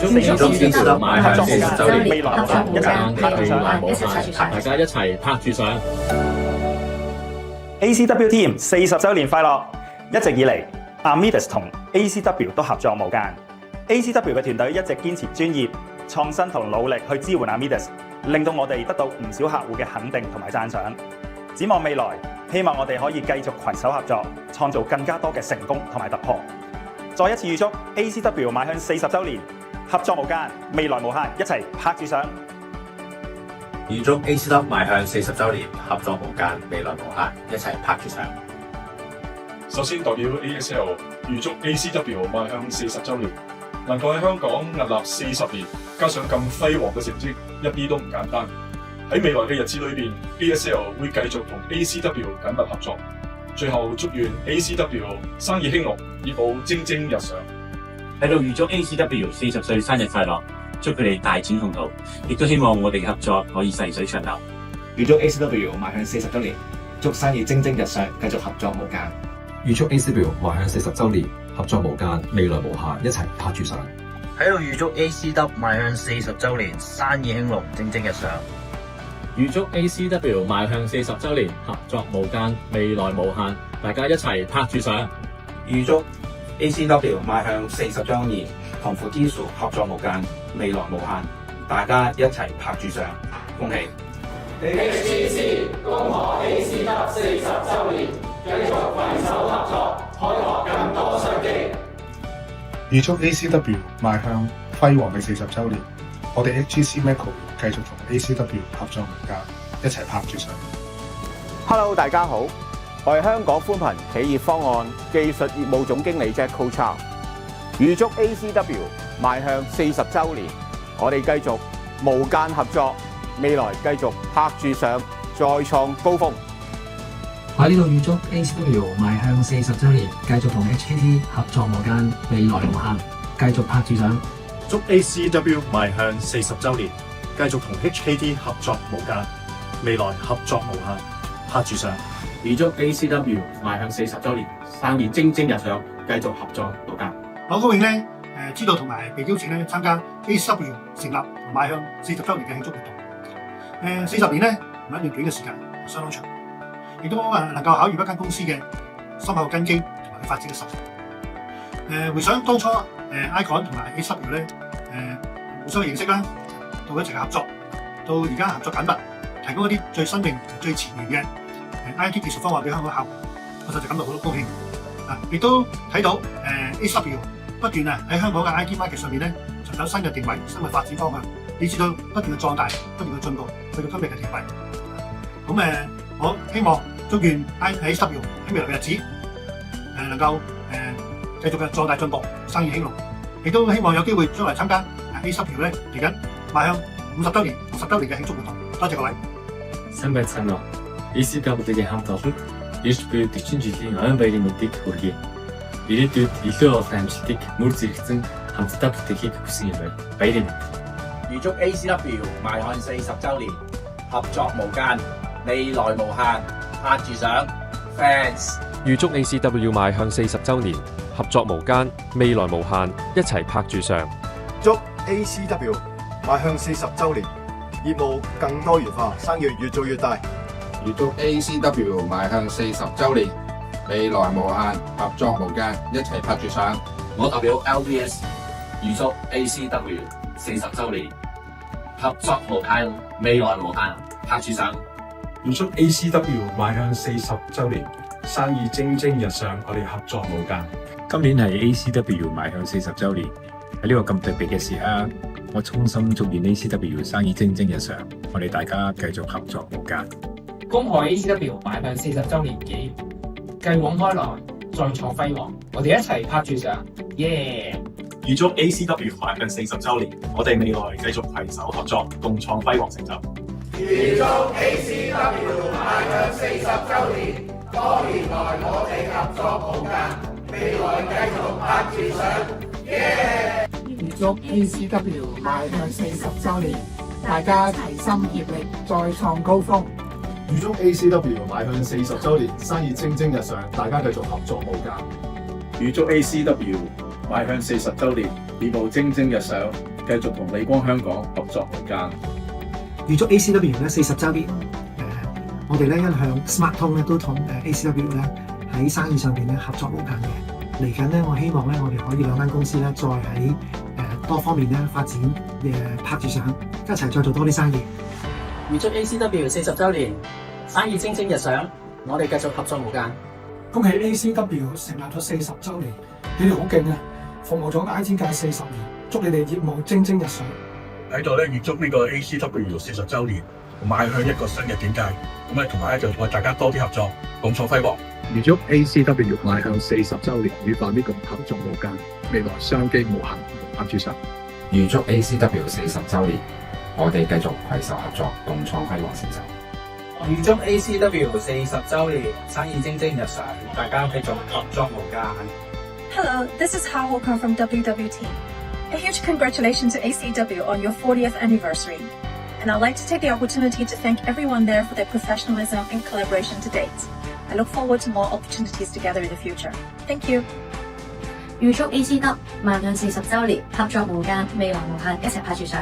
祝 ACW 邁向40周年，合作無間，未來無限，大家一齊拍住上。ACW Team 40周年快樂！一直以嚟，Amidas 同 ACW 都合作無間。ACW 嘅團隊一直堅持專業、創新同努力去支援 Amidas，令到我哋得到唔少客戶嘅肯定同埋讚賞。展望未來，希望我哋可以繼續攜手合作，創造更加多嘅成功同埋突破。再一次預祝 ACW 邁向40周年，合作無間，未來無限，一齊拍住上！預祝 ACW 邁向40周年，合作無間，未來無限，一齊拍住上！首先代表 ASL 預祝 ACW 邁向40周年，能夠喺香港屹立40年，加上咁輝煌嘅成績，一啲都唔簡單。喺未來嘅日子裏邊 ，ASL 會繼續同 ACW 緊密合作。最後祝願 ACW 生意興隆，業務蒸蒸日上。喺度預祝 ACW 40歲生日快樂，祝佢哋大展宏圖，亦都希望我哋嘅合作可以細水長流。預祝 ACW 邁向40周年，祝生意蒸蒸日上，繼續合作無間。預祝 ACW 邁向40周年，合作無間，未來無限，一齊拍住上。喺度預祝 ACW 邁向40周年，生意興隆，蒸蒸日上。預祝 ACW 邁向40周年，合作無間，未來無限，大家一齊拍住上。預祝 ACW 邁向40周年，同富基數合作無間，未來無限，大家一齊拍住上，恭喜 HTC 恭賀 ACW 40周年，繼續攜手合作，開拓更多商機。預祝 ACW 邁向輝煌嘅40周年，我哋 HTC Medical 繼續同 ACW 合作無間，一齊拍住上。Hello， 大家好，我係香港寬頻企業方案技術業務總經理 Jack Coach。預祝 ACW 邁向40周年，我哋繼續無間合作，未來繼續拍住上，再創高峰。喺呢度預祝 ACW 邁向40周年，繼續同 HKT 合作無間，未來無限，繼續拍住上。祝 ACW 邁向40周年，繼續同 HKT 合作無間，未來合作無限，拍住上。預祝 ACW 邁向40周年，生意蒸蒸日上，繼續合作無間。好高興咧，知道同埋被邀請咧參加 ACW 成立同邁向40周年嘅慶祝活動。40年咧唔係一段短嘅時間，相當長，亦都能夠考驗一間公司嘅深厚根基同埋發展嘅實力。回想當初Icon 同埋 ACW 咧互相認識啦，到一齊合作，到而家合作緊密，提供一啲最新穎、最前沿嘅IT 技術方案俾香港客戶，我實在感到好高興。亦都睇到ACW 不斷喺香港嘅 IT market 上面咧尋找新嘅定位、新嘅發展方向，以至到不斷嘅壯大、不斷嘅進步，去到今日嘅地位。咁我希望祝願 ACW 喺未來嘅日子能夠繼續嘅壯大進步、生意興隆，亦都希望有機會將來參加 ACW 咧嚟緊邁向50周年、60周年嘅慶祝活動。多謝各位。Самбайцгаана ACW-ийн хамт олон эрч буй 40 жилийн ойн баярын мэндийг хүргэе. Ирээдүйд илүү олон амжилтыг мөр зэрэгцэн хамтдаа бүтээхийг хүсэн юм байна. Баярын мэнд. 預祝 ACW 邁向40周年，合作無間，未來無限，拍住上 Fans。預祝 ACW 邁向40周年，合作無間，未來無限，一齊拍住上。祝 ACW 邁向40周年，業務更多元化，生意越做越大。預祝 ACW 邁向40周年，未來無限，合作無間，一齊拍住上。我代表 LBS 預祝 ACW 40周年，合作無間，未來無限，拍住上。預祝 ACW 邁向40周年，生意蒸蒸日上，我哋合作無間。今年係 ACW 邁向40周年，喺呢個咁特別嘅時刻，我衷心祝願 ACW 生意蒸蒸日上，我哋大家繼續合作無間。恭賀 ACW 邁向40周年紀念，繼往開來，再創輝煌，我哋一齊拍住上，耶！預祝 ACW 邁向40周年，我哋未來繼續攜手合作，共創輝煌成就。預祝 ACW 邁向40周年，多年來我哋合作無間，未來繼續拍住上，耶！預祝 ACW 邁向40周年，大家齊心協力，再創高峰。預祝 ACW 邁向40周年，生意蒸蒸日上，大家繼續合作無間。預祝 ACW 邁向40周年，業務蒸蒸日上，繼續同理光香港合作無間。預祝 ACW 咧40週年，我哋咧一向 Smart 通咧都同ACW 咧喺生意上邊咧合作無間嘅。嚟緊咧，我希望咧我哋可以兩間公司咧再喺多方面咧發展，拍住上一齊再做多啲生意。預祝 ACW 40週年，生意蒸蒸日上，我哋繼續合作無間。恭喜 ACW 成立咗40週年，你哋好勁啊！服務咗 IT 界40年，祝你哋業務蒸蒸日上。喺度咧預祝呢個 ACW 40週年，邁向一個新嘅境界。咁咧同埋咧就為大家多啲合作，共創輝煌。預祝 ACW 邁向40週年，與泛呢個合作無間，未來商機無限，拍住上。預祝 ACW 40週年，我哋繼續攜手合作，共創輝煌成就。預祝 ACW 40週年，生意蒸蒸日上，大家繼續合作無間。Hello, this is Ha Ho-Kang from WWT. A huge congratulations to ACW on your 40th anniversary. And I'd like to take the opportunity to thank everyone there for their professionalism and collaboration to date. I look forward to more opportunities together in the future. Thank you. 預祝 ACW 邁向40週年，合作無間，未來無限，一齊拍住上。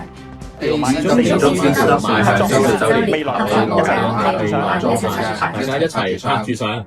預祝 ACW 邁向40週年，未來無限，一齊拍住上。大家一齊拍住上。